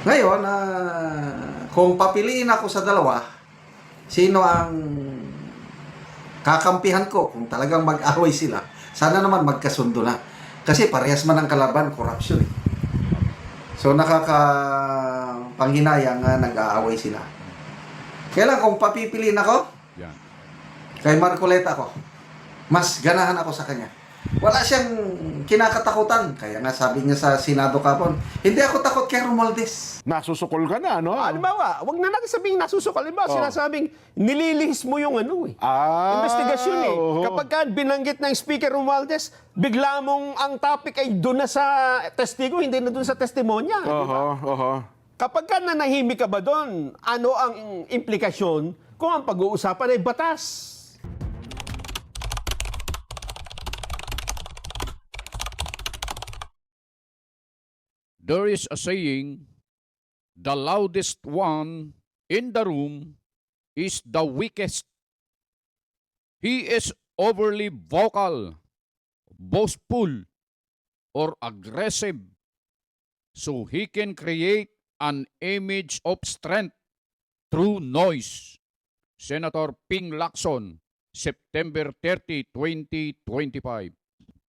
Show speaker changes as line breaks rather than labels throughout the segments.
Ngayon, kung papiliin ako sa dalawa, sino ang kakampihan ko kung talagang mag-away sila? Sana naman magkasundo na. Kasi parehas man ang kalaban, corruption eh. So nakakapanghinayang nag-aaway sila. Kaya kung papipiliin ako,
Yan.
kay Marcoleta ako. Mas ganahan ako sa kanya. Wala siyang kinakatakutan. Kaya nga sabi niya sa Senado kapon, hindi ako takot kay Romualdez.
Nasusukol ka na, no?
Halimbawa, wag na natin sabing nasusukal. Halimbawa, sinasabing nililihis mo yung ano eh. Investigasyon eh.
Oo.
Kapag ka binanggit ng Speaker Romualdez, bigla mong ang topic ay doon na sa testigo, hindi na doon sa testimonya. di ba?
Oho.
Kapag ka nanahimik ka ba doon, ano ang implikasyon kung ang pag-uusapan ay batas?
There is a saying, the loudest one in the room is the weakest. He is overly vocal, boastful, or aggressive, so he can create an image of strength through noise. Senator Ping Lacson, September 30, 2025.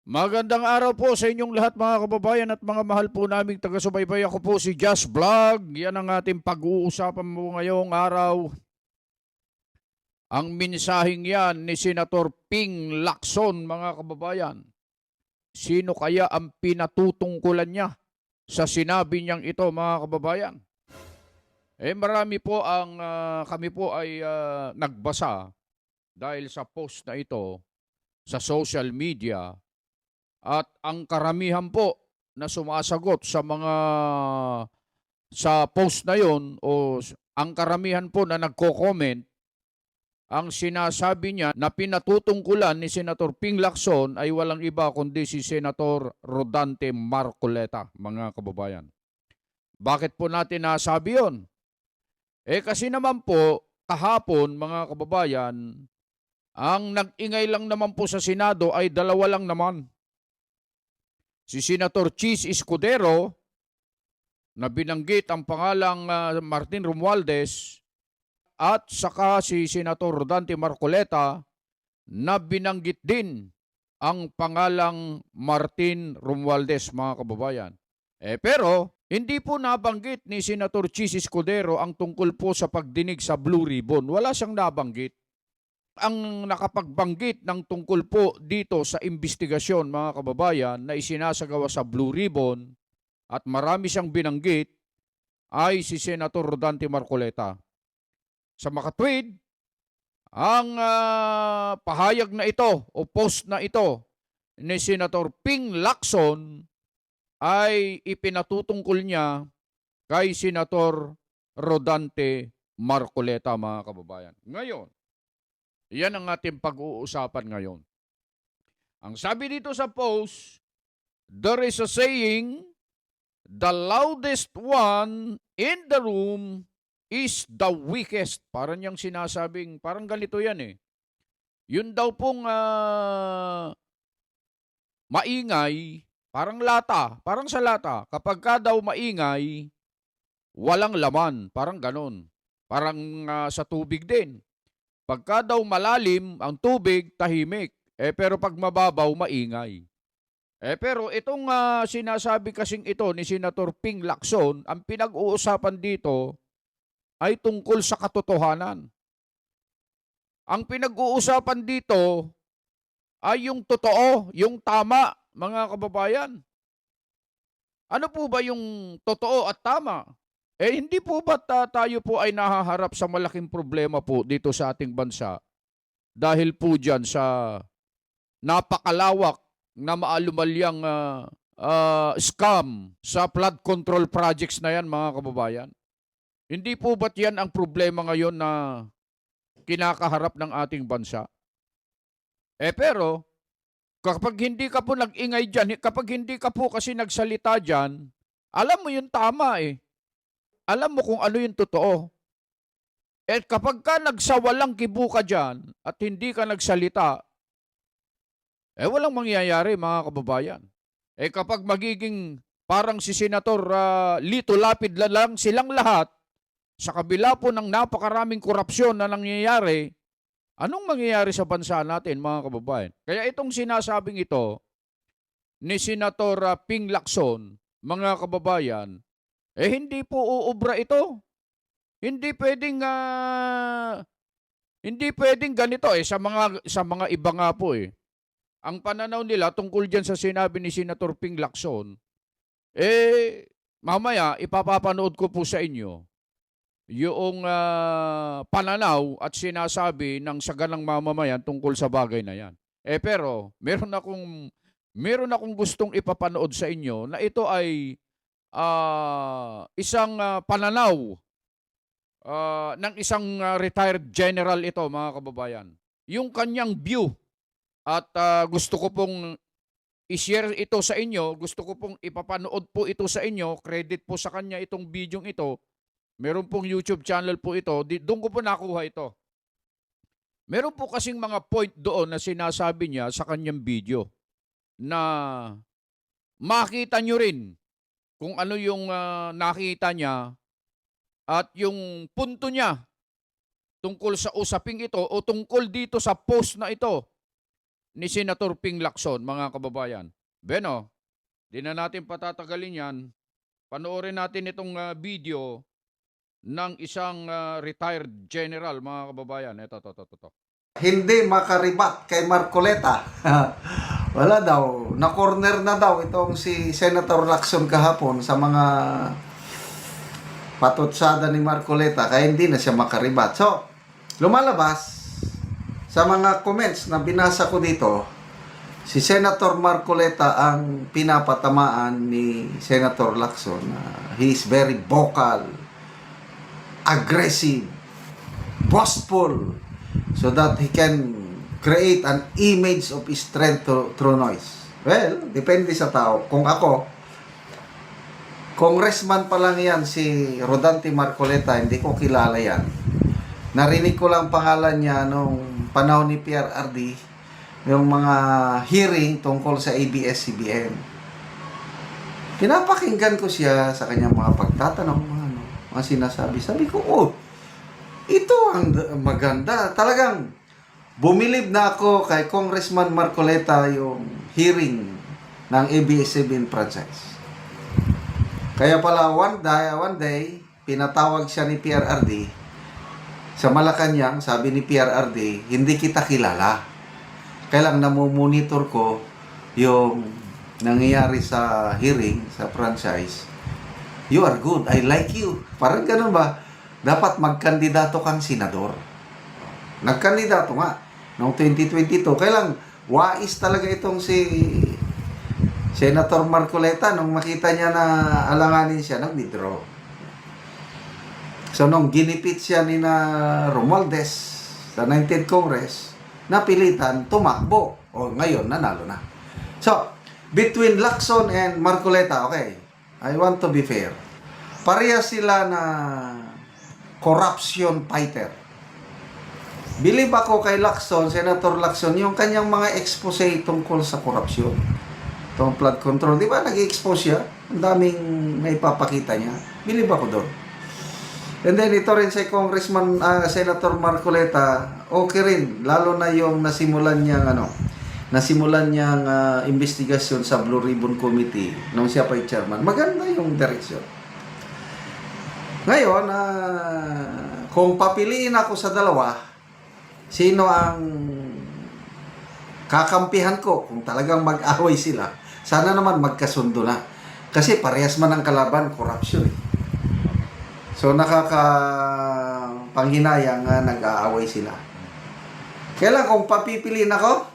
Magandang araw po sa inyong lahat mga kababayan at mga mahal po naming taga-subaybay. Ako po si Just Vlog. Yan ang ating pag-uusapan mo ngayong araw. Ang mensaheng yan ni Senator Ping Lacson mga kababayan. Sino kaya ang pinatutungkulan niya sa sinabi niyang ito mga kababayan? Marami po ang kami po ay nagbasa dahil sa post na ito sa social media. At ang karamihan po na sumasagot sa post na yon o ang karamihan po na nagko-comment, ang sinasabi niya na pinatutungkulan ni Senator Ping Lacson ay walang iba kundi si Senator Rodante Marcoleta, mga kababayan. Bakit po natin nasabi yon? Kasi naman po kahapon mga kababayan, ang nag-ingay lang naman po sa Senado ay dalawa lang naman. Si Senator Chis Escudero na binanggit ang pangalang Martin Romualdez at saka si Senator Rodante Marcoleta na binanggit din ang pangalang Martin Romualdez mga kababayan. Pero hindi po nabanggit ni Senator Chis Escudero ang tungkol po sa pagdinig sa Blue Ribbon. Wala siyang nabanggit. Ang nakapagbanggit ng tungkol po dito sa investigasyon mga kababayan na isinasagawa sa Blue Ribbon at marami siyang binanggit ay si Senator Rodante Marcoleta. Sa makatwid, ang pahayag na ito o post na ito ni Senator Ping Lacson ay ipinatutungkol niya kay Senator Rodante Marcoleta mga kababayan. Ngayon, yan ang ating pag-uusapan ngayon. Ang sabi dito sa post, there is a saying, the loudest one in the room is the weakest. Parang niyang sinasabing, parang ganito yan eh. Yun daw pong maingay, parang lata, parang sa lata. Kapag ka daw maingay, walang laman, parang ganon. Parang sa tubig din. Pagka daw malalim ang tubig, tahimik. Pero pag mababaw, maingay. Pero itong sinasabi kasing ito ni Senator Ping Lacson, ang pinag-uusapan dito ay tungkol sa katotohanan. Ang pinag-uusapan dito ay yung totoo, yung tama, mga kababayan. Ano po ba yung totoo at tama? Hindi po ba tayo po ay nahaharap sa malaking problema po dito sa ating bansa dahil po dyan sa napakalawak na maalumalyang scam sa flood control projects na yan mga kababayan? Hindi po ba't yan ang problema ngayon na kinakaharap ng ating bansa? Pero kapag hindi ka po nag-ingay dyan, kapag hindi ka po kasi nagsalita dyan, alam mo yung tama eh. Alam mo kung ano yung totoo. Kapag ka nagsawalang kibo ka dyan at hindi ka nagsalita, walang mangyayari mga kababayan. Kapag magiging parang si Senator Lito Lapid lang silang lahat, sa kabila po ng napakaraming korupsyon na nangyayari, anong mangyayari sa bansa natin, mga kababayan? Kaya itong sinasabing ito ni Senator Ping Lacson, mga kababayan, hindi po uubra ito. Hindi pwedeng ganito sa mga iba nga po eh. Ang pananaw nila tungkol diyan sa sinabi ni Senator Ping Lacson, mamaya ipapapanood ko po sa inyo yung pananaw at sinasabi ng saganang mamamayan tungkol sa bagay na yan. Pero meron akong gustong ipapanood sa inyo na ito ay isang pananaw ng isang retired general ito, mga kababayan. Yung kanyang view at gusto ko pong i-share ito sa inyo, gusto ko pong ipapanood po ito sa inyo, credit po sa kanya itong video ito. Meron pong YouTube channel po ito, doon ko po nakuha ito. Meron po kasing mga point doon na sinasabi niya sa kanyang video na makita nyo rin kung ano yung nakita niya at yung punto niya tungkol sa usaping ito o tungkol dito sa post na ito ni Senator Ping Lacson, mga kababayan. Beno, di na natin patatagalin yan. Panoorin natin itong video ng isang retired general, mga kababayan. Ito.
Hindi makaribat kay Marcoleta. Wala daw. Na-corner na daw itong si Senator Lacson kahapon sa mga patutsada ni Marcoleta, kaya hindi na siya makaribat. So, lumalabas sa mga comments na binasa ko dito, si Senator Marcoleta ang pinapatamaan ni Senator Lacson. He is very vocal, aggressive, boastful, so that he can create an image of strength through noise. Well, depende sa tao. Kung ako, congressman pa lang yan, si Rodante Marcoleta, hindi ko kilala yan. Narinig ko lang pangalan niya nung panahon ni PRRD, yung mga hearing tungkol sa ABS-CBN. Pinapakinggan ko siya sa kanyang mga pagtatanong, mga sinasabi. Sabi ko, ito ang maganda. Talagang bumilib na ako kay Congressman Marcoleta yung hearing ng ABS-CBN franchise. Kaya pala one day, pinatawag siya ni PRRD sa Malacanang. Sabi ni PRRD, hindi kita kilala. Kaya lang namumonitor ko yung nangyayari sa hearing, sa franchise. You are good, I like you. Parang ganun ba? Dapat magkandidato kang senador. Nagkandidato nga noong 2022. Kaya lang, wais talaga itong si Senator Marcoleta. Nung makita niya na alanganin siya, nag-withdraw. So, nung ginipit siya ni na Romualdez sa 19th Congress, napilitan, tumakbo. O, ngayon, nanalo na. So, between Lacson and Marcoleta, okay, I want to be fair. Pareha sila na corruption fighter. Believe ako kay Lacson, Senator Lacson, yung kanyang mga expose tungkol sa korupsyon. Itong flood control. Di ba nag-expose siya? Ang daming naipapakita niya. Believe ako doon. And then ito rin si Congressman, Senator Marcoleta, okay rin. Lalo na yung nasimulan niyang investigasyon sa Blue Ribbon Committee nung siya pa yung chairman. Maganda yung direksyon. Ngayon, kung papiliin ako sa dalawa, sino ang kakampihan ko kung talagang mag-away sila? Sana naman magkasundo na. Kasi parehas man ang kalaban, corruption. So, nakakapanghinayang nga nag-aaway sila. Kaya lang, kung papipiliin ako,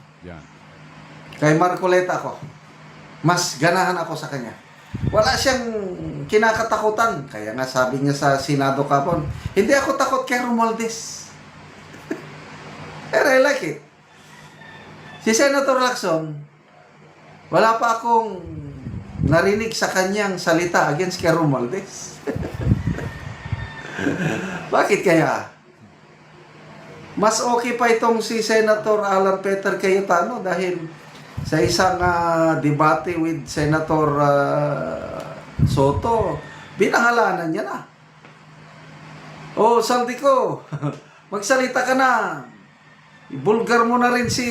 kay Marcoleta ako, mas ganahan ako sa kanya. Wala siyang kinakatakutan. Kaya nga sabi niya sa Senado kapon, hindi ako takot kay Romualdez. And I like it. Si Senator Lacson, wala pa akong narinig sa kanyang salita against kay Romualdez. Bakit kaya? Mas okay pa itong si Senator Alan Peter Cayetano dahil sa isang debate with Senator Soto, binangalanan niya na. Oh, Saldico, magsalita ka na. Ibulgar mo na rin si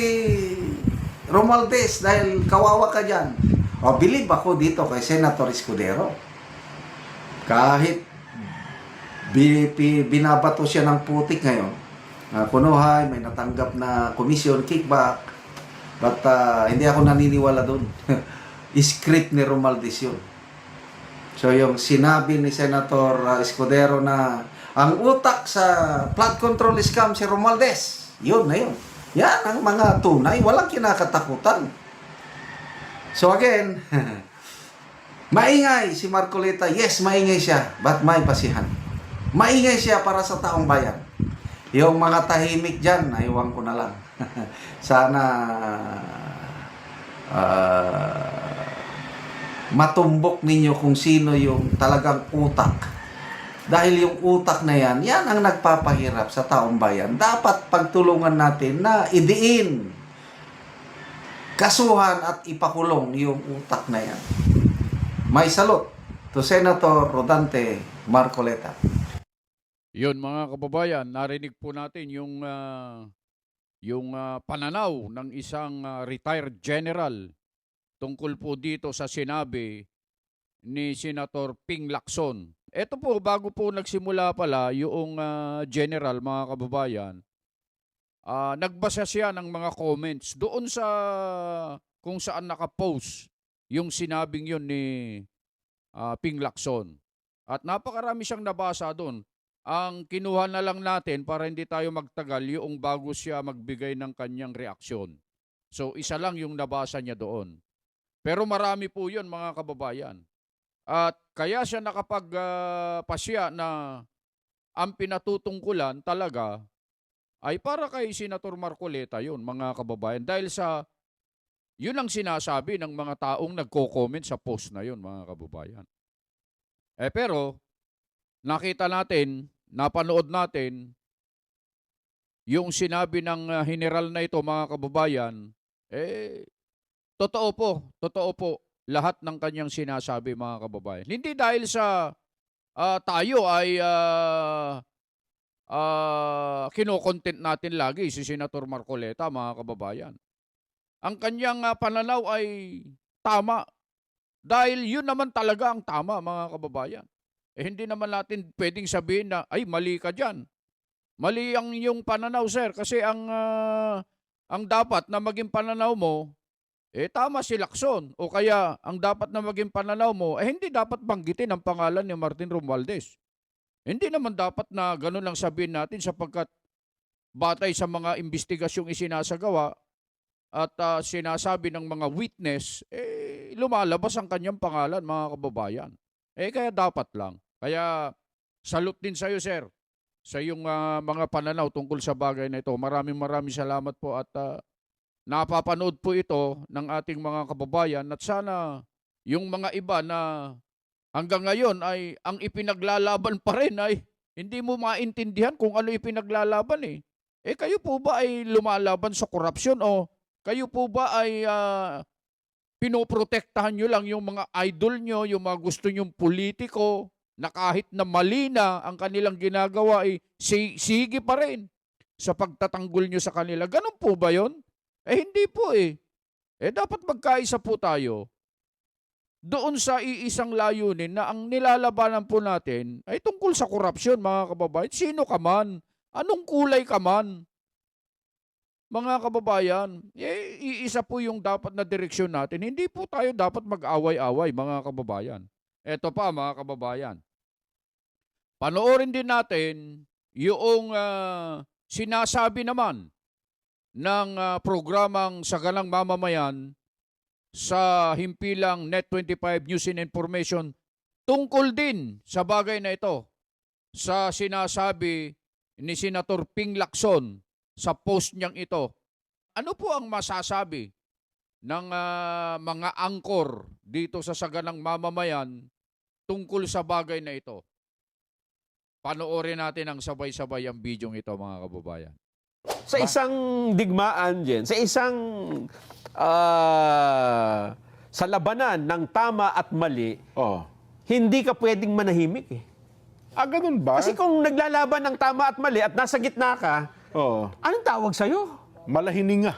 Romualdez dahil kawawa ka dyan. O, believe ako dito kay Senator Escudero. Kahit binabato siya ng putik ngayon, kunuhay, may natanggap na commission, kickback, but hindi ako naniniwala doon. Script ni Romualdez yun. So yung sinabi ni Senator Escudero na ang utak sa flood control scam si Romualdez, yun na yun. Yan ang mga tunay, walang kinakatakutan. So again, maingay si Marcoleta. Yes, maingay siya, but may basihan. Maingay siya para sa taong bayan. Yung mga tahimik dyan, aywan ko na lang. Sana matumbok ninyo kung sino yung talagang utak. Dahil yung utak na yan, yan ang nagpapahirap sa taong bayan. Dapat pagtulungan natin na idiin, kasuhan at ipakulong yung utak na yan. May salute to Senator Rodante Marcoleta.
Yun mga kababayan, narinig po natin yung pananaw ng isang retired general tungkol po dito sa sinabi ni Senator Ping Lacson. Ito po, bago po nagsimula pala yung general, mga kababayan, nagbasa siya ng mga comments doon sa kung saan nakapost yung sinabing yun ni Ping Lacson. At napakarami siyang nabasa doon. Ang kinuha na lang natin para hindi tayo magtagal yung bago siya magbigay ng kanyang reaksyon. So isa lang yung nabasa niya doon. Pero marami po yun mga kababayan. At kaya siya nakapagpasya na ang pinatutungkulan talaga ay para kay Senator Marcoleta yun mga kababayan. Dahil sa yun ang sinasabi ng mga taong nagko-comment sa post na yun mga kababayan. Pero nakita natin, napanood natin yung sinabi ng general na ito mga kababayan, totoo po lahat ng kanyang sinasabi mga kababayan. Hindi dahil sa tayo ay kino-content natin lagi si Senator Marcoleta mga kababayan. Ang kanyang pananaw ay tama dahil yun naman talaga ang tama mga kababayan. Hindi naman natin pwedeng sabihin na ay mali ka dyan. Mali ang iyong pananaw sir kasi ang dapat na maging pananaw mo tama si Lacson o kaya ang dapat na maging pananaw mo hindi dapat banggitin ang pangalan ni Martin Romualdez. Hindi naman dapat na gano'n lang sabihin natin sapagkat batay sa mga investigasyong isinasagawa at sinasabi ng mga witness, lumalabas ang kanyang pangalan mga kababayan. Kaya dapat lang. Kaya salute din sa iyo sir sa iyong mga pananaw tungkol sa bagay na ito. Maraming salamat po at napapanood po ito ng ating mga kababayan at sana yung mga iba na hanggang ngayon ay ang ipinaglalaban pa rin ay hindi mo maintindihan kung ano ipinaglalaban kayo po ba ay lumalaban sa korupsyon o kayo po ba ay pinoprotektahan nyo lang yung mga idol nyo, yung mga gusto nyong politiko na kahit na mali na ang kanilang ginagawa sige pa rin sa pagtatanggol nyo sa kanila. Ganun po ba yun? Hindi po dapat magkaisa po tayo doon sa iisang layunin na ang nilalabanan po natin ay tungkol sa korupsyon, mga kababayan. Sino ka man? Anong kulay ka man? Mga kababayan, iisa po yung dapat na direksyon natin. Hindi po tayo dapat mag-away-away, mga kababayan. Eto pa, mga kababayan. Panoorin din natin yung sinasabi naman ng programang Sagalang Mamamayan sa himpilang Net25 News and Information tungkol din sa bagay na ito sa sinasabi ni Senator Ping Lacson sa post niyang ito. Ano po ang masasabi ng mga angkor dito sa Sagalang Mamamayan tungkol sa bagay na ito? Panoorin natin ang sabay-sabay ang bidyong ito mga kababayan.
Sa isang digmaan dyan, sa isang sa labanan ng tama at mali, hindi ka pwedeng manahimik eh.
Ganun ba?
Kasi kung naglalaban ng tama at mali at nasa gitna ka,
Oo.
anong tawag sa'yo?
Malahininga.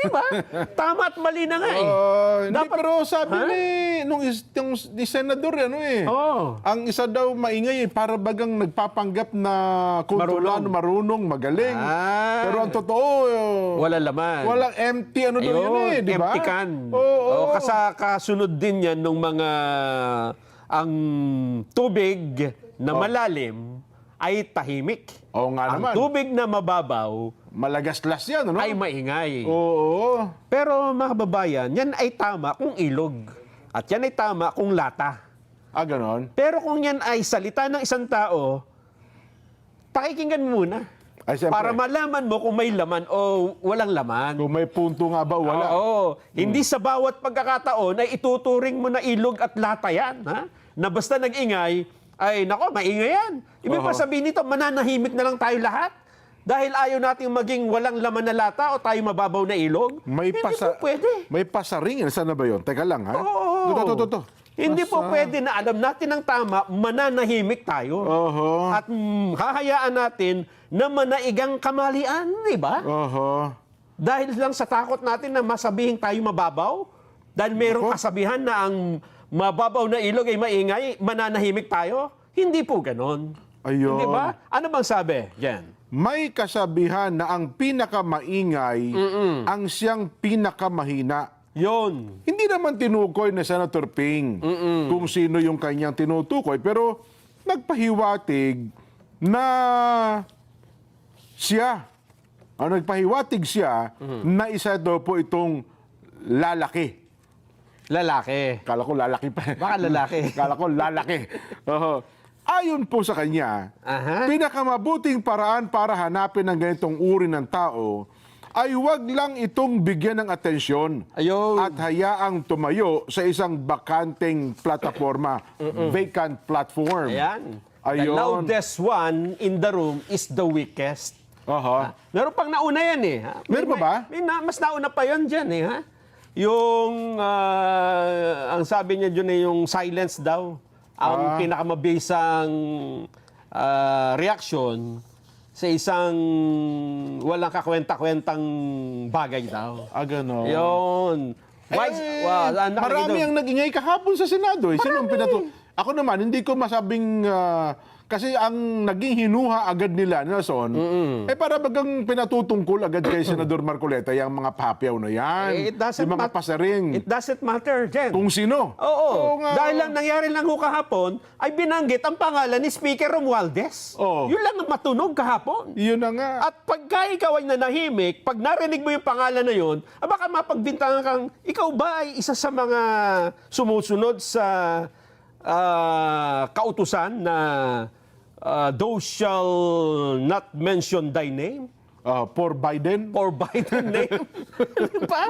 Di ba? Tama at mali na nga eh.
Hindi,
Dapat-
pero sabi yung ni Senador,
Oo.
ang isa daw maingay para bagang nagpapanggap na kulturano, marunong, magaling. Pero ang totoo,
Walang laman.
walang empty ano daw yun di ba?
Empty can.
Oo.
Kasunod din yan nung mga ang tubig na malalim ay tahimik.
Oo nga
Ang
naman.
tubig na mababaw
Malagaslas yan, ano?
ay maingay.
Oo.
Pero mga kababayan, yan ay tama kung ilog. At yan ay tama kung lata.
Ganon.
Pero kung yan ay salita ng isang tao, pakikinggan muna.
Ay, siyempre.
Para malaman mo kung may laman o walang laman.
Kung may punto nga ba, wala.
Oo. Hindi sa bawat pagkakataon ay ituturing mo na ilog at lata yan. Ha? Na basta nag-ingay, ay nako, maingay yan. Ibig pa sabihin nito, mananahimik na lang tayo lahat. Dahil ayaw nating maging walang laman na lata o tayo mababaw na ilog.
May
Hindi po pwede.
May pasaring. Saan na ba yun? Teka lang, ha?
Oo.
Ito.
Hindi po pwede na alam natin ang tama, mananahimik tayo.
Oho.
At hahayaan natin na manaigang kamalian, di ba?
Oho.
Dahil lang sa takot natin na masabihing tayo mababaw, dahil merong kasabihan na ang mababaw na ilog ay maingay, mananahimik tayo. Hindi po ganon.
Ayun.
Hindi ba? Ano bang sabi, Jen?
May kasabihan na ang pinakamaingay ang siyang pinakamahina.
Yon.
Hindi naman tinukoy na Senator Ping kung sino yung kanyang tinutukoy, pero nagpahiwatig na siya, nagpahiwatig siya na isa daw po itong lalaki.
Lalaki.
Kala ko lalaki pa.
Baka lalaki.
Kala ko lalaki. Oho. Ayon po sa kanya,
Aha.
pinakamabuting paraan para hanapin ang ganitong uri ng tao ay huwag lang itong bigyan ng atensyon
Ayun.
at hayaang tumayo sa isang bakanteng plataforma, vacant platform.
Ayan. The
Ayun.
loudest one in the room is the weakest.
Aha.
Meron pang nauna yan eh. Ha?
Meron pa ba?
Mas nauna pa yan dyan eh. Ha? Yung, ang sabi niya dyan eh, yung silence daw. Ang pinakamabisang reaction sa isang walang kakwenta-kwentang bagay daw.
Gano'n.
Yun.
Marami ang nag-ingay kahapon sa Senado. Sino ang Ako naman, hindi ko masabing... kasi ang naging hinuha agad nila, Nelson, para bagang pinatutungkol agad kay Senador Marcoleta yung mga papyaw na yan.
It doesn't
yung mga pasaring.
It doesn't matter, Jen.
Kung sino.
Oo.
nga.
Dahil lang nangyari lang ho kahapon, ay binanggit ang pangalan ni Speaker Romualdez.
Oo.
Yun lang ang matunog kahapon.
Yun na nga.
At pagka ikaw ay nanahimik, pag narinig mo yung pangalan na yun, baka mapagbintangan kang, ikaw ba ay isa sa mga sumusunod sa kautusan na those shall not mention thy name?
For Biden.
Or Biden name? Di ba?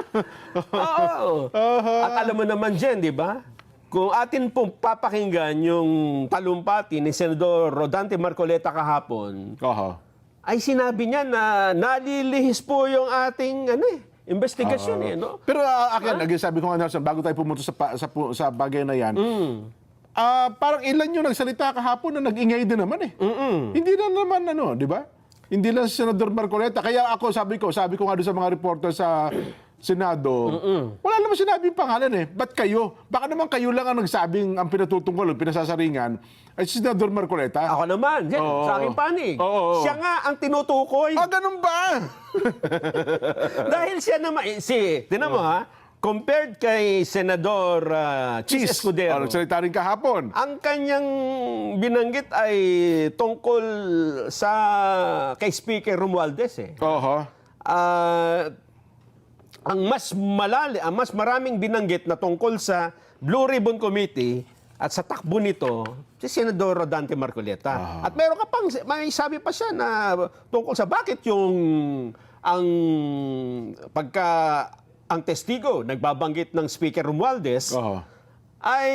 Oo. At alam mo naman dyan, di ba? Kung atin pong papakinggan yung talumpati ni Senador Rodante Marcoleta kahapon,
Aha.
ay sinabi niya na nalilihis po yung ating investigasyon no?
Pero akin, sabi ko nga, Nelson, bago tayo pumunta sa bagay na yan, parang ilan yung nagsalita kahapon na nag-ingay din naman eh. Hindi na naman di ba? Hindi lang si Senador Marcoleta. Kaya ako, sabi ko nga doon sa mga reporter sa Senado, wala naman sinabi yung pangalan eh. Ba't kayo? Baka naman kayo lang ang nagsabing ang pinatutungkol, pinasasaringan, ay si Senador Marcoleta.
Ako naman, Jen, sa aking panig. Siya nga ang tinutukoy.
Ganun ba?
Dahil siya naman, tinan mo ha, compared kay Senador Chis Escudero,
Salita rin kahapon.
ang kanyang binanggit ay tungkol sa kay Speaker Romualdez eh.
Oho.
Ang mas maraming binanggit na tungkol sa Blue Ribbon Committee at sa takbo nito, si Senador Rodante Marcoleta. At meron ka pang, may sabi pa siya na tungkol sa bakit ang testigo nagbabanggit ng Speaker Romualdez, ay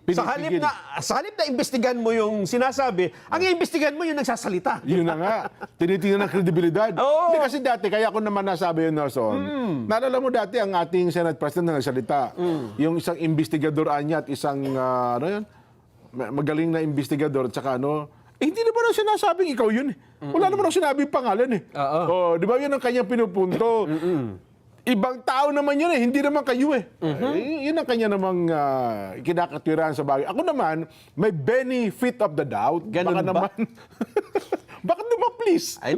Pinipigil.
sa halip na imbestigahan mo yung sinasabi, ang iimbestigahan mo yung nagsasalita.
Yun na nga. Tinitingnan ng kredibilidad.
Oo.
Hindi kasi dati, kaya ako naman nasabi yun, Nelson. Naalala mo dati ang ating Senate President na nagsalita. Yung isang investigador anya at isang, ano yun, magaling na investigador at saka hindi naman ang sinasabing ikaw yun eh. Wala naman ang sinabing pangalan eh.
Oo.
Di ba yun ang kanyang pinupunto? Ibang tao naman yun eh, hindi naman kayo eh. Yun ang kanya namang kinakatwiran sa bagay. Ako naman, may benefit of the doubt.
Ganun
Baka
ba?
naman, bakit naman please?
Ay,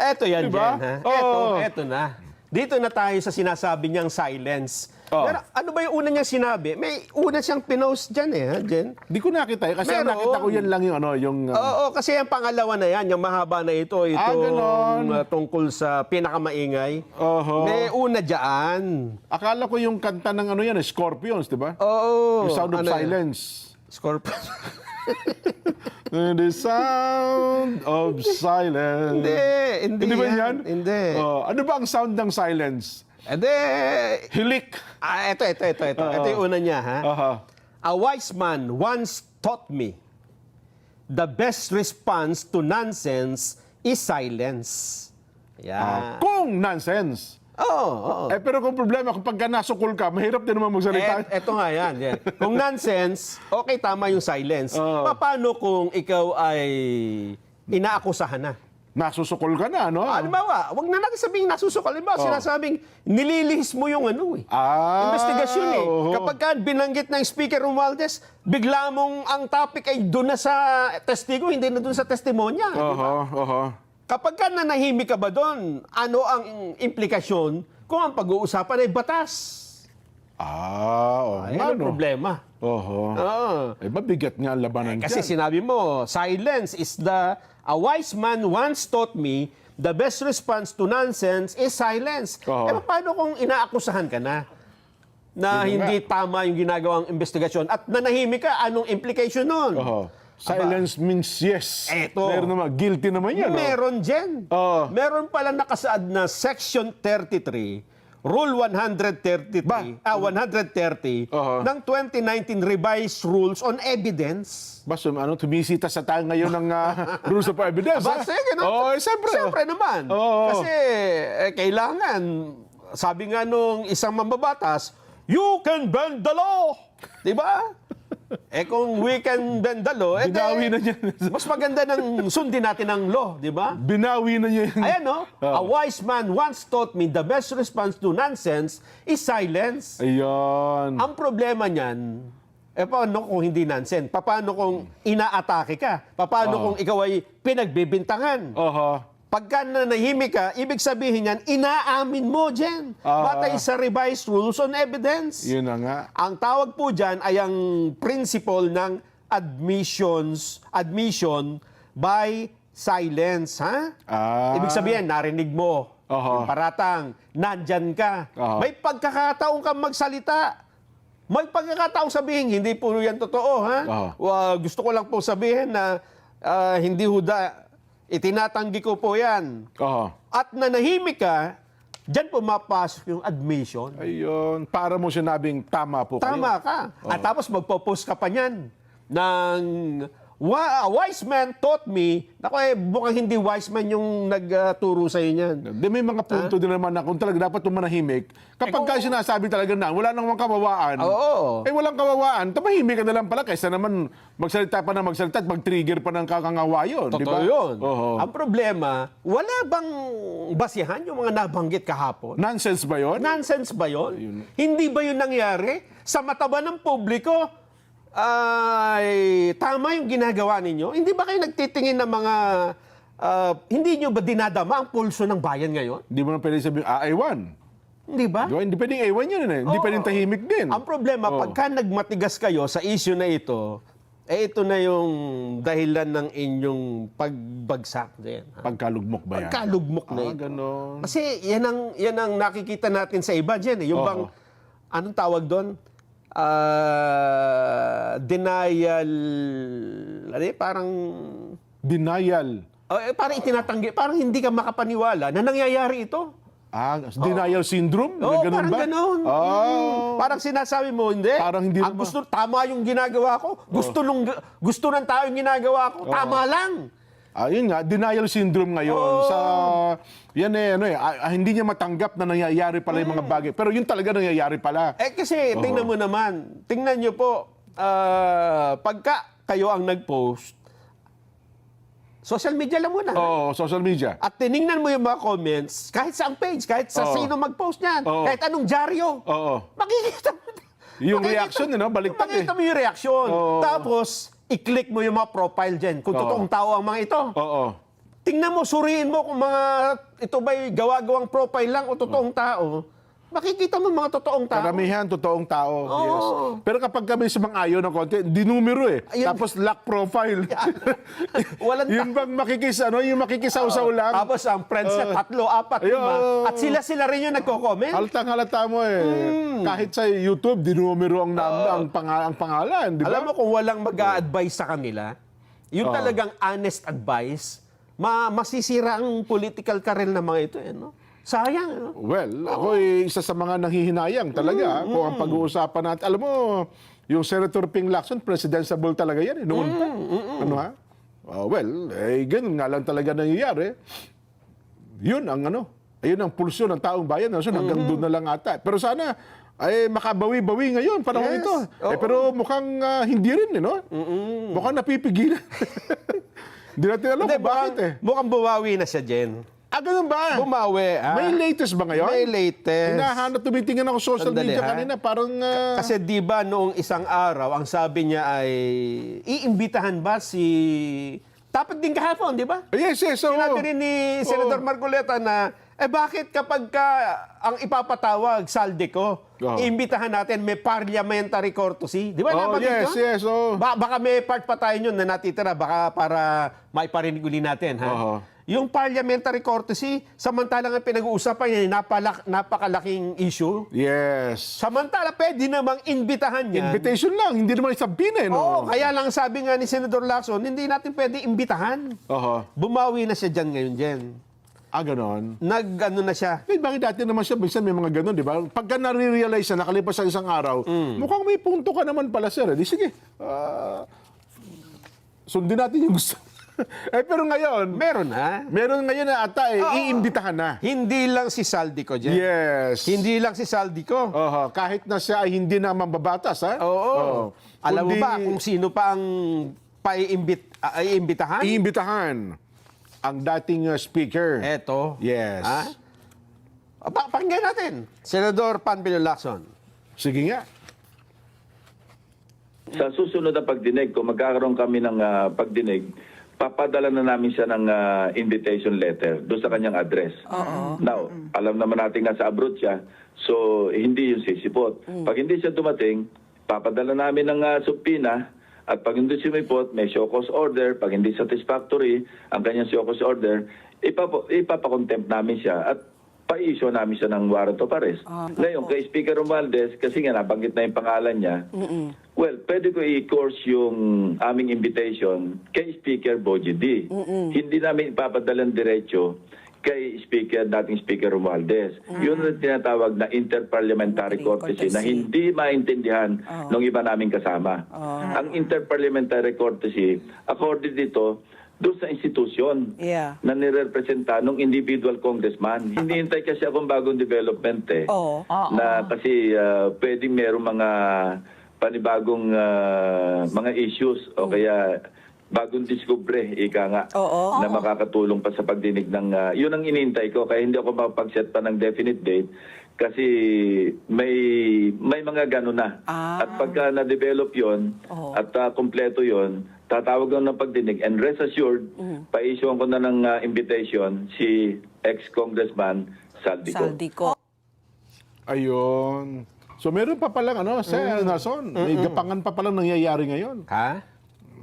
Eto yan,
Diba?
Jen, ha?
Oo.
Eto na. Dito na tayo sa sinasabi niyang silence.
Oo.
Pero ano ba yung una niyang sinabi? May una siyang pinost dyan ha, Jen?
Di ko nakita eh, kasi ang
Meron.
nakita ko yan lang yung
Oo, kasi yung pangalawa na yan, yung mahaba na itong
ganon.
tungkol sa pinakamaingay.
Oho.
May una dyan.
Akala ko yung kanta ng yan, Scorpions, di ba?
Oo.
Yung Sound of
ano yan?
Silence.
Scorpion.
The sound of silence.
Hindi
Hindi ba
yan.
yan?
Hindi.
Ano ba ang sound ng silence?
Hindi.
Hilik.
Ito. Ito yung una niya, ha?
Aha.
A wise man once taught me, the best response to nonsense is silence. Yan.
Kung nonsense.
Oo.
Pero kung problema, kapag ka nasukol ka, mahirap din naman magsalita.
Eto nga yan. Kung nonsense, okay, tama yung silence.
Oo.
Paano kung ikaw ay inaakusahan na?
Nasusukol ka na, no?
Halimbawa, wag na natin sabihing nasusukal. Halimbawa, sinasabing nililihis mo yung investigasyon eh.
Oo.
Kapag ka binanggit ng Speaker Romualdez, bigla mong ang topic ay doon na sa testigo, hindi na doon sa testimonya. di ba?
Oho.
Kapag ka nanahimik ka ba doon, ano ang implikasyon kung ang pag-uusapan ay batas? Ay,
nga,
ano
no?
problema?
Oho.
Oo.
Mabigat nga ang labanan
Kasi
dyan.
sinabi mo, silence is a wise man once taught me, the best response to nonsense is silence.
Oo.
Paano kung inaakusahan ka na hindi tama yung ginagawang investigasyon at nanahimik ka, anong implication nun?
Oho. Silence means yes.
Eto.
Meron naman. Guilty naman yan.
Meron dyan.
Oo.
Meron pala nakasaad na Section 33, Rule 133, 130
Oo.
ng 2019 Revised Rules on Evidence.
Basta tumisita sa tayo ngayon ng rules of evidence.
Sige, no?
Oo, siyempre.
Siyempre naman.
Oo.
Kasi kailangan, sabi nga nung isang mambabatas, you can bend the law. Diba? Kung we can bend the law,
Binawi na niya.
mas maganda nang sundin natin ang law, di ba?
Binawi na niya.
Ayan, no? A wise man once taught me the best response to nonsense is silence.
Ayun.
Ang problema niyan, paano kung hindi nonsense? Paano kung inaatake ka? Paano kung ikaw ay pinagbibintangan?
Oho.
Pagka nanahimik ka, ibig sabihin niyan, inaamin mo dyan. Batay sa revised rules on evidence.
Yun na nga.
Ang tawag po dyan ay ang principle ng admission by silence. Ha? Ibig sabihin, narinig mo.
Oho.
Yung paratang, nandyan ka.
Oho.
May pagkakataon kang magsalita. May pagkakataong sabihin, hindi po yan totoo. Ha? Gusto ko lang po sabihin na hindi huda. Itinatanggi ko po yan.
Oho.
At nanahimik ka, dyan pumapasok yung admission.
Ayun. Para mo sinabing tama po kayo.
Tama ka. At tapos magpo-post ka pa niyan ng a wise man taught me. Naku, mukhang hindi wise man yung nagturo sa niyan.
Di may mga punto din naman na kung talaga dapat manahimik. Kapag ka sinasabi talaga na wala namang kawawaan.
Oo.
Walang kawawaan. Tumahimik ka na lang pala kaysa naman magsalita pa na magsalita at mag-trigger pa ng kakangawa yun.
Totoo
di ba?
yun.
Oho.
Ang problema, wala bang basihan yung mga nabanggit kahapon?
Nonsense ba yun?
Nonsense ba yun? Hindi ba yun nangyari? Sa mata ba ng publiko, ay tama yung ginagawa ninyo? Hindi ba kayo nagtitingin ng mga, hindi nyo ba dinadama ang pulso ng bayan ngayon?
Hindi mo na pwede sabihin, A1.
Hindi ba?
Di ba? Hindi pwedeng A1 yun. Hindi
Oo.
pwedeng tahimik din.
Ang problema, pagka nagmatigas kayo sa issue na ito, ito na yung dahilan ng inyong pagbagsak din. Ha?
Pagkalugmok ba yan?
Pagkalugmok na ito.
Ganon.
Kasi yan ang nakikita natin sa iba dyan. Yung bang, anong tawag doon? Denial, parang...
Denial.
Parang itinatanggi, parang hindi ka makapaniwala na nangyayari ito.
Denial syndrome?
Oo,
Ganun
parang
ba?
ganun.
Oh.
Parang sinasabi mo, hindi.
Parang hindi
Ang
naman.
gusto, tama yung ginagawa ko. Gusto ng tao yung ginagawa ko. Tama lang.
Yun nga, denial syndrome ngayon. Yan hindi niya matanggap na nangyayari pala yung mga bagay. Pero yun talaga nangyayari pala.
Kasi, tingnan mo naman. Tingnan nyo po, pagka kayo ang nag-post, social media lang muna.
Oo, social media.
At tiningnan mo yung mga comments, kahit sa page, kahit sa sino mag-post niyan, kahit anong dyaryo,
Oo.
makikita mo.
Yung reaction, baliktad eh.
Makikita mo yung reaction.
Oo.
Tapos, i-click mo yung mga profile dyan. Kung totoong tao ang mga ito.
Oo.
Tingnan mo, suriin mo kung ito ba'y gawa-gawang profile lang o totoong tao. Makikita mo mga totoong tao.
Karamihan, totoong tao.
Oo.
Yes. Pero kapag kami sumang-ayon ng konti, dinumero eh.
Ayun.
Tapos lock profile.
Walang
yung bang yung makikisaw-saw lang.
Tapos ang friends niya, 3, 4, 5.
Ayun.
At sila rin yung nagko-comment.
Halata mo eh. Kahit sa YouTube, dinumero ang pangalan. Di ba?
Alam mo kung walang mag-a-advise sa kanila, yung talagang honest advice, masisira ang political career ng mga ito. No? Sayang. No?
Well, ako isa sa mga nanghihinayang talaga kung ang pag-uusapan natin. Alam mo, yung Senator Ping Lacson, presidential talaga yan noon pa. Ano ha? Ganun nga lang talaga nangyayari. Yun ang ayun ang pulsyon ng taong bayan. Hanggang doon na lang ata. Pero sana, makabawi-bawi ngayon, panahon ito. Pero mukhang hindi rin, no? Mukhang napipigilan. Hindi natin alam kung bakit eh.
Mukhang bumawi na siya, Jen.
Ganun ba?
Bumawi.
May latest ba ngayon?
May latest.
Hinahanap, tumitingin ako social
Sandali,
media
ha?
kanina, parang...
Kasi di ba noong isang araw, ang sabi niya ay, iimbitahan ba si... Dapat din kahapon, di ba?
yes. So,
Sinabi rin ni Senator Marcoleta na, bakit kapag ang ipapatawag, Saldico, iimbitahan natin, may parliamentary courtesy. Di ba nabanggit ko?
yes.
Baka may part pa tayo yun na natitira, baka para maiparinig uli natin. Ha? Yung parliamentary courtesy, samantalang ang pinag-uusapan yan, napakalaking issue.
Yes.
Samantala, pwede namang imbitahan yan.
Invitation lang, hindi naman sabihin eh, no?
Oo, kaya lang sabi nga ni Senator Lacson, hindi natin pwede imbitahan. Bumawi na siya dyan ngayon, Jen.
Ganon.
Na siya.
Bakit dati naman siya, minsan may mga ganon, di ba? Pagka nare-realize na nakalipas sa isang araw, mukhang may punto ka naman pala, sir. Di sige, sundin natin yung gusto. Pero ngayon, meron ngayon na ata iimbitahan na.
Hindi lang si Saldico, Jen.
Yes.
Hindi lang si Saldico.
Kahit na siya ay hindi na mambabatas, ha?
Oo. Alam mo ba kung sino pa ang iimbitahan?
Iimbitahan ang dating speaker.
Eto.
Yes.
Pakinggan natin. Senador Panfilo Lacson.
Sige nga.
Sa susunod na pagdinig, kung magkakaroon kami ng pagdinig, papadala na namin siya ng invitation letter doon sa kanyang address. Now, alam naman natin nasa abroad siya, so hindi yung sisipot. Pag hindi siya dumating, papadala namin ng subpoena, at pag hindi sumipot, may show cause order. Pag hindi satisfactory ang kanyang show cause order, ipapakontempt namin siya at pa-issue namin siya ng warrant of arrest. Ngayon, kay Speaker Romualdez, kasi nga nabanggit na yung pangalan niya, well, pwede ko i-course yung aming invitation kay Speaker Bogie D. Hindi namin ipapadalang diretso kay dating Speaker Romualdez. Yun ang tinatawag na interparliamentary courtesy na hindi maintindihan ng iba naming kasama. Ang interparliamentary courtesy, according dito, doon sa institusyon na nirepresenta ng individual congressman. Hindi hintay kasi akong bagong development na kasi pwedeng merong mga panibagong mga issues o kaya bagong discovery, ika nga, na makakatulong pa sa pagdinig ng... yun ang inintay ko, kaya hindi ako mapag-set pa ng definite date kasi may mga gano'n na. At pagka na-develop yon at kompleto yon, tatawag ko ng pagdinig and rest assured, pa-issuean ko na ng invitation si ex-congressman Saldico.
Ayun. So meron pa palang Sir Nason, may gapangan pa palang nangyayari ngayon.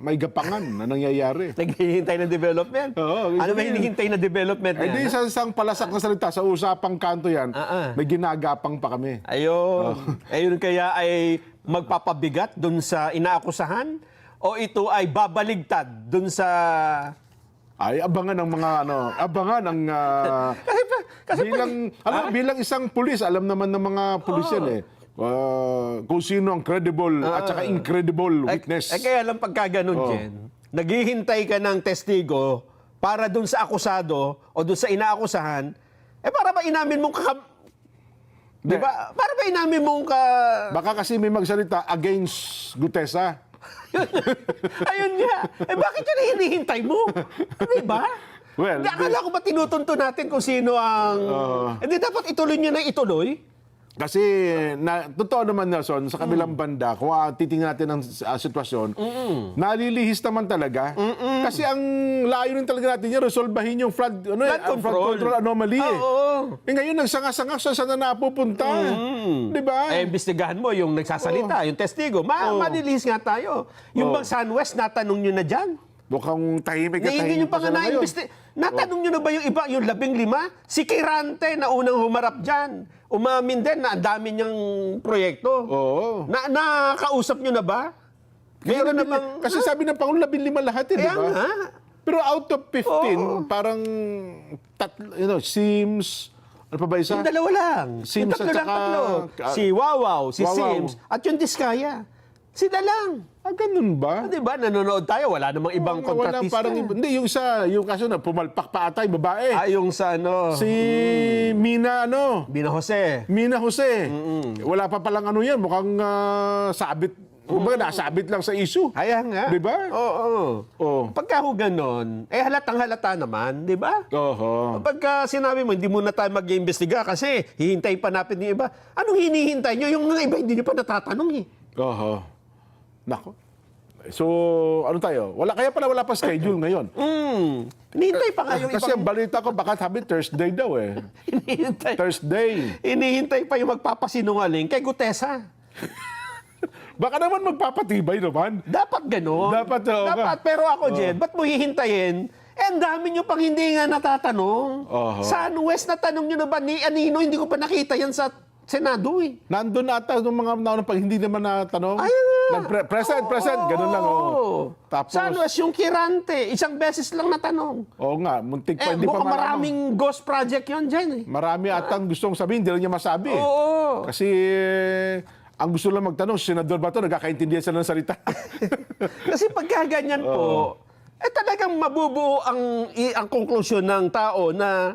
May gapangan na nangyayari.
Naghihintay na development?
Oo.
Ano ba hinihintay na development na?
Hindi sa isang palasak na salita, sa usapang kanto yan, may ginagapang pa kami.
Ayun. Ayun kaya ay magpapabigat dun sa inaakusahan? O ito ay babaligtad dun sa...
Ay, abangan ng mga abangan ng... bilang isang pulis, alam naman ng mga pulis yan eh. Kung sino ang credible at saka incredible witness.
Kaya lang pagka ganun, Jen, naghihintay ka ng testigo para dun sa akusado o dun sa inaakusahan, para ba inamin mong di ba? Para ba inamin mong
Baka kasi may magsalita against Gutesa.
Ayun nga. Bakit yun hinihintay mo? Di ba?
Well,
Hindi, akala ko ba tinutunto natin kung sino ang... Hindi, dapat ituloy nyo na ituloy.
Kasi, totoo naman, Nelson, sa kabilang banda, kung titingnan natin ang sitwasyon, nalilihis naman talaga. Kasi ang layunin talaga natin yan, resolbahin yung flood control anomaly. Ngayon, nagsanga-sanga saan na napupunta. Di ba?
Imbestigahan mo yung nagsasalita, yung testigo. Malilihis nga tayo. Yung bang SunWest, natanong nyo na dyan?
Mukhang tahimik
Na hindi nyo pa nga natanong nyo na ba yung iba, yung 15? Si Kirante na unang humarap dyan. Umamin din na ang dami niyang proyekto.
Oo.
Nakausap nyo na ba? Meron namang...
Kasi sabi ng Pangulo, 15 lahat di
Kaya
ba?
nga.
Pero out of 15, parang Sims, ano pa ba isa?
Yung dalawa lang.
Sims
Yung tatlo
at saka-
lang. Si Wawaw, si
Wawaw.
Sims, at yung Diskaya. Sila lang.
Ganun ba?
Di ba? Nanonood tayo. Wala namang ibang
Wala
kontratista.
parang hindi yung isa, yung kaso na pumalpak pa ata yung babae.
Yung sa
Si Mina
Bina Jose.
Mina Jose. Wala pa palang ano yan, mukhang sabit. Kumbaga nasabit lang sa issue.
Kaya nga.
Di ba?
Oo. Pagka ho ganon, halatang halata naman, di ba?
Oho.
Pagka sinabi mo, hindi muna tayo mag-iimbestiga kasi hihintay pa natin yung iba. Anong hinihintay nyo? Yung mga iba hindi nyo pa natatanong eh.
Oho. Nako. So, ano tayo? Wala pa schedule ngayon.
Hinihintay pa nga yung
Kasi ang
ibang...
balita ko, baka sabi Thursday daw eh.
Hinihintay.
Thursday.
Hinihintay pa yung magpapasinungaling kay Gutesa.
Baka naman magpapatibay naman.
Dapat gano'n.
Dapat, oo nga.
Dapat. Pero ako, Jen, ba't mo hihintayin? Ang dami nyo pang hindi nga natatanong. Sa West, natanong nyo na ba ni Anino? Hindi ko pa nakita yan sa Senado eh.
Nandun ata yung mga naunang pag hindi naman natanong.
Ayun nga.
Present, ganun lang. Tapos,
Sa West, yung Kirante, isang beses lang natanong.
oo nga, muntik pa, hindi pa
Mukhang
maraming.
maraming ghost project yun dyan eh.
Marami atang gustong sabihin, hindi lang niya masabi.
Oo.
Kasi, ang gusto lang magtanong, senador ba ito? Nagkakaintindihan sila ng salita.
Kasi pagka ganyan po, talagang mabubuo ang konklusyon ng tao na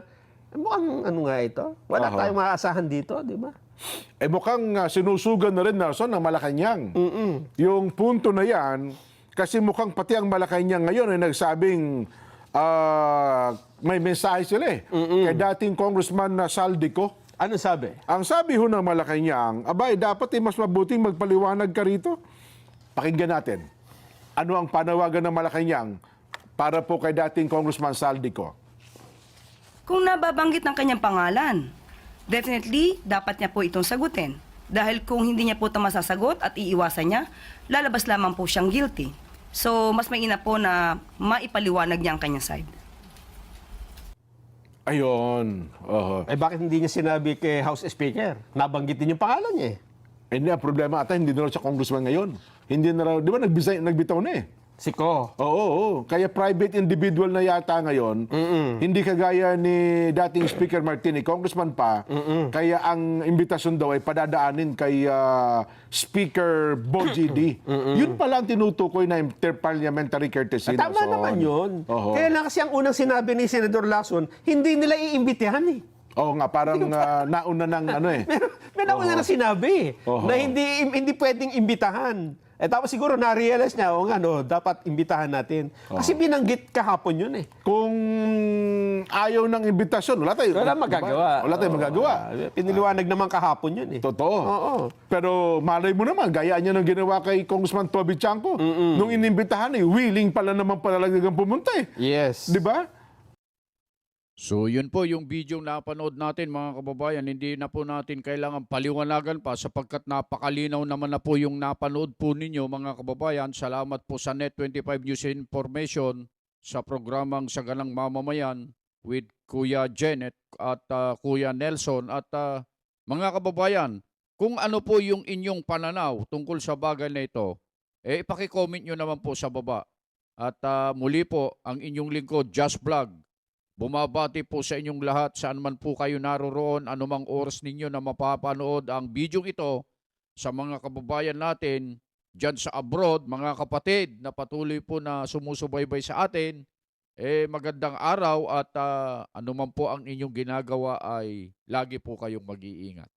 mukhang ano nga ito? Wala tayong maaasahan dito, di ba?
Mukhang sinusugan na rin, Nelson, ng Malacanang. Yung punto na yan, kasi mukhang pati ang Malacanang ngayon ay nagsabing may mensahe sila eh. Kay dating Congressman na Saldico.
Ano sabi?
Ang sabi ho ng Malacanang, abay, dapat mas mabuting magpaliwanag ka rito. Pakinggan natin. Ano ang panawagan ng Malacanang para po kay dating Congressman Saldico?
Kung nababanggit ng kanyang pangalan, definitely dapat niya po itong sagutin. Dahil kung hindi niya po ito masasagot at iiwasan niya, lalabas lamang po siyang guilty. So, mas mainam po na maipaliwanag niya ang kanyang side.
Ayun.
Bakit hindi niya sinabi kay House Speaker? Nabanggit din yung pangalan niya eh.
Hindi, ang problema ata, hindi na raw siya congressman ngayon. Hindi na raw, di ba nagbitaw na eh.
Siko.
Oo. Kaya private individual na yata ngayon, hindi kagaya ni dating Speaker Martini, congressman pa, kaya ang imbitasyon daw ay padadaanin kay Speaker Bogie D. Yun pala ang tinutukoy na interparliamentary courtesy.
Tama naman yun. Kaya lang kasi ang unang sinabi ni Senador Lacson, hindi nila iimbitahan eh.
Oo nga, parang nauna ng ano eh.
May nauna na sinabi na hindi pwedeng imbitahan. Tapos siguro na-realize niya, dapat imbitahan natin. Kasi binanggit kahapon yun eh.
Kung ayaw ng imbitasyon, wala tayong magagawa.
Piniliwanag naman kahapon yun eh.
Totoo.
Oo.
Pero malay mo naman, gaya niya ng ginawa kay Congressman Toby Chanco. Nung inimbitahan willing pala naman palalagang pumunta eh.
Yes.
Di ba?
So yun po yung video na napanood natin mga kababayan. Hindi na po natin kailangan paliwanagan pa sapagkat napakalinaw naman na po yung napanood po ninyo mga kababayan. Salamat po sa Net25 News Information sa programang Saganang Mamamayan with Kuya Janet at Kuya Nelson. At mga kababayan, kung ano po yung inyong pananaw tungkol sa bagay na ito, ipaki-comment nyo naman po sa baba. At muli po ang inyong lingkod, Just Vlog. Bumabati po sa inyong lahat saan man po kayo naroroon, anumang oras ninyo na mapapanood ang video ito, sa mga kababayan natin dyan sa abroad, mga kapatid na patuloy po na sumusubaybay sa atin, magandang araw at anuman po ang inyong ginagawa ay lagi po kayong mag-iingat.